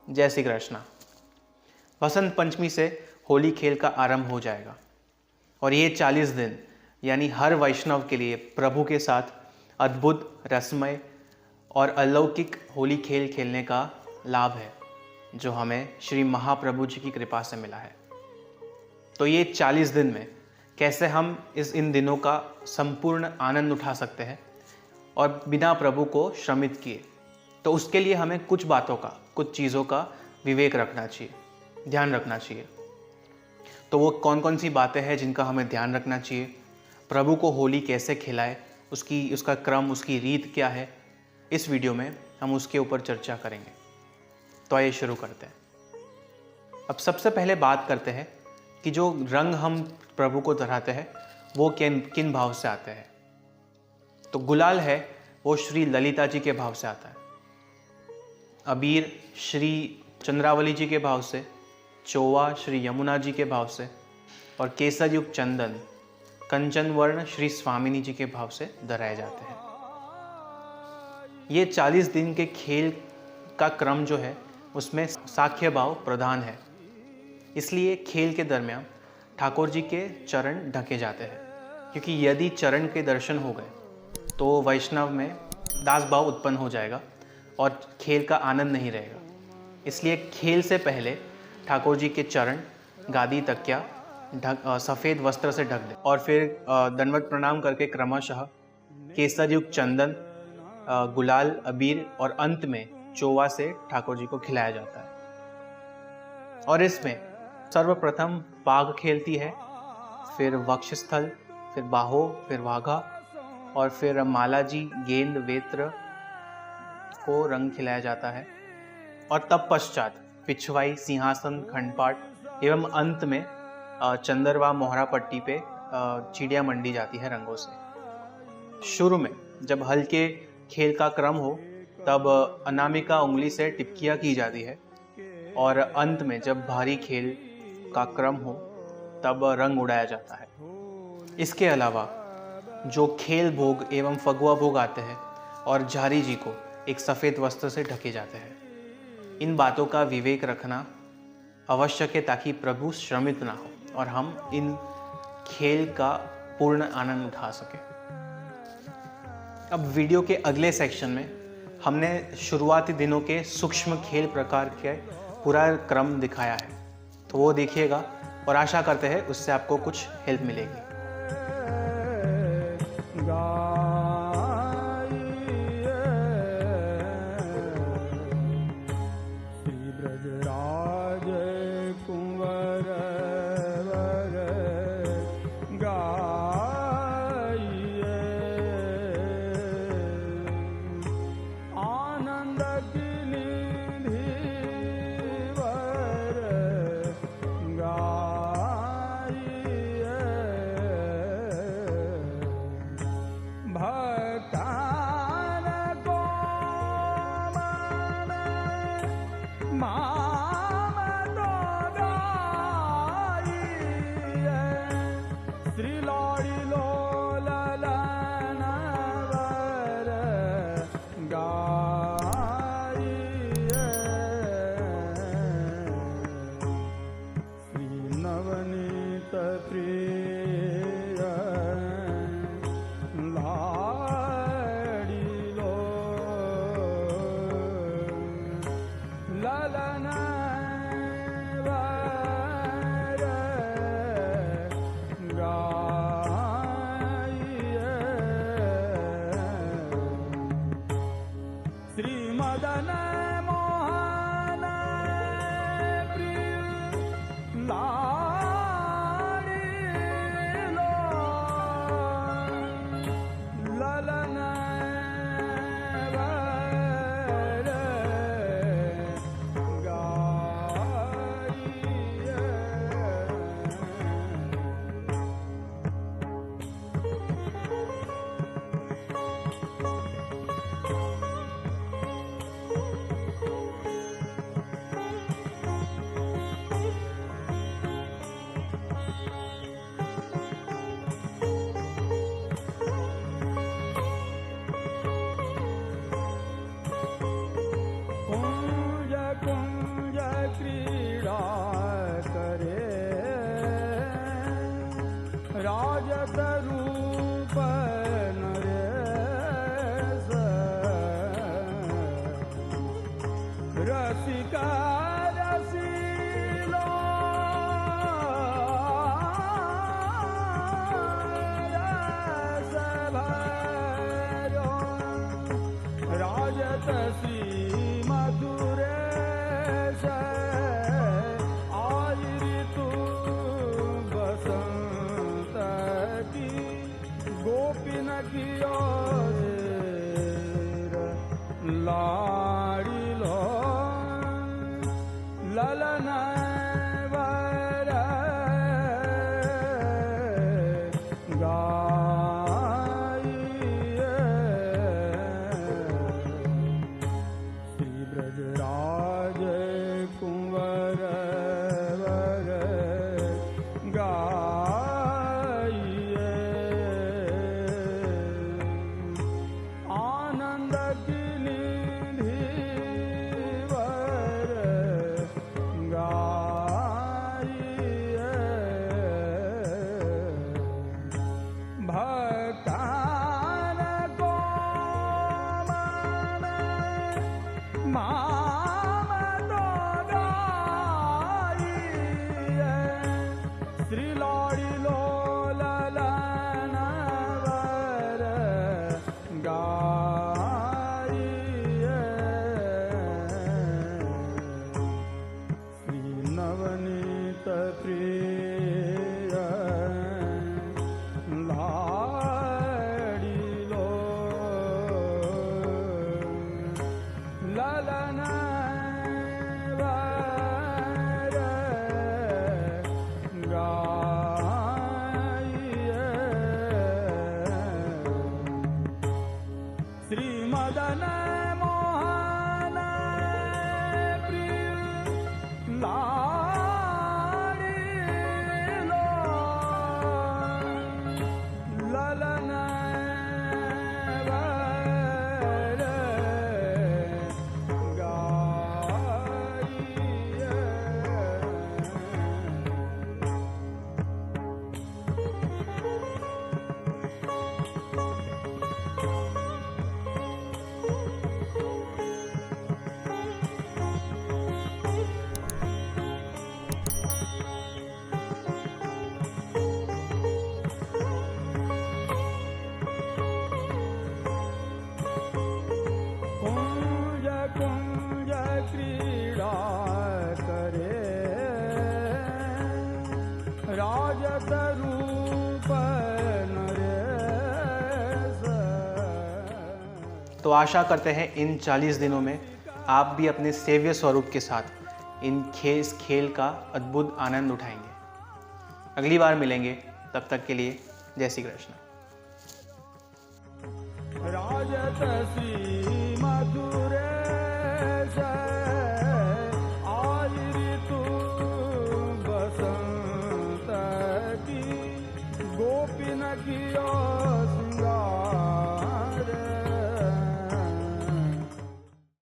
जय श्री कृष्णा। बसंत पंचमी से होली खेल का आरंभ हो जाएगा और ये 40 दिन यानी हर वैष्णव के लिए प्रभु के साथ अद्भुत, रसमय और अलौकिक होली खेल खेलने का लाभ है जो हमें श्री महाप्रभु जी की कृपा से मिला है। तो ये 40 दिन में कैसे हम इन दिनों का संपूर्ण आनंद उठा सकते हैं और बिना प्रभु को श्रमित किए, तो उसके लिए हमें कुछ बातों का, कुछ चीज़ों का विवेक रखना चाहिए, ध्यान रखना चाहिए। तो वो कौन कौन सी बातें हैं जिनका हमें ध्यान रखना चाहिए, प्रभु को होली कैसे खिलाए, उसका क्रम, उसकी रीत क्या है, इस वीडियो में हम उसके ऊपर चर्चा करेंगे। तो आइए शुरू करते हैं। अब सबसे पहले बात करते हैं कि जो रंग हम प्रभु को चढ़ाते हैं वो किन भाव से आते हैं। तो गुलाल है वो श्री ललिता जी के भाव से आता है, अबीर श्री चंद्रावली जी के भाव से, चोवा श्री यमुना जी के भाव से और केसर युक्त चंदन कंचन वर्ण श्री स्वामिनी जी के भाव से धराए जाते हैं। ये 40 दिन के खेल का क्रम जो है उसमें साख्य भाव प्रधान है, इसलिए खेल के दरमियान ठाकुर जी के चरण ढके जाते हैं, क्योंकि यदि चरण के दर्शन हो गए तो वैष्णव में दास भाव उत्पन्न हो जाएगा और खेल का आनंद नहीं रहेगा। इसलिए खेल से पहले ठाकुर जी के चरण, गादी, तकिया सफ़ेद वस्त्र से ढक दे और फिर दंडवत प्रणाम करके क्रमशः केसर युक्त चंदन, गुलाल, अबीर और अंत में चोवा से ठाकुर जी को खिलाया जाता है। और इसमें सर्वप्रथम पाग खेलती है, फिर वक्षस्थल, फिर बाहों, फिर वाघा और फिर मालाजी, गेंद, वेत्र को रंग खिलाया जाता है। और तब पश्चात पिछवाई, सिंहासन, खंडपाठ एवं अंत में चंदरवा मोहरा पट्टी पे चिड़िया मंडी जाती है रंगों से। शुरू में जब हल्के खेल का क्रम हो तब अनामिका उंगली से टिपकियाँ की जाती है और अंत में जब भारी खेल का क्रम हो तब रंग उड़ाया जाता है। इसके अलावा जो खेल भोग एवं फगुआ भोग आते हैं और झारी जी को एक सफ़ेद वस्त्र से ढके जाते हैं। इन बातों का विवेक रखना आवश्यक है ताकि प्रभु श्रमित ना हो और हम इन खेल का पूर्ण आनंद उठा सकें। अब वीडियो के अगले सेक्शन में हमने शुरुआती दिनों के सूक्ष्म खेल प्रकार के पूरा क्रम दिखाया है, तो वो देखिएगा और आशा करते हैं उससे आपको कुछ हेल्प मिलेगी। क्रीडा करे राजत रूप नरेश रसिका रसिलो रस भरो राजत श्री मधुरेश आई ऋतु बसंत की गोपिन की लाड़िलो ललन वर गाइए श्री ब्रजराज कुंवर वर गाइए आनंद की निधि वर गाइए भक्तान को माम तो गाइए श्री लाड़ी ललन वर गाइए श्री नवनीत प्रिय लाड़िलो ललन वर गाइए श्री मदन मोहन प्रिय लाड़िलो ललन वर गाइए कुंज कुंज क्रीडा करे राजत रूप नरेश। तो आशा करते हैं इन 40 दिनों में आप भी अपने सेव्य स्वरूप के साथ इस खेल का अद्भुत आनंद उठाएंगे। अगली बार मिलेंगे, तब तक के लिए जय श्री कृष्ण। राजत श्री मधुरेश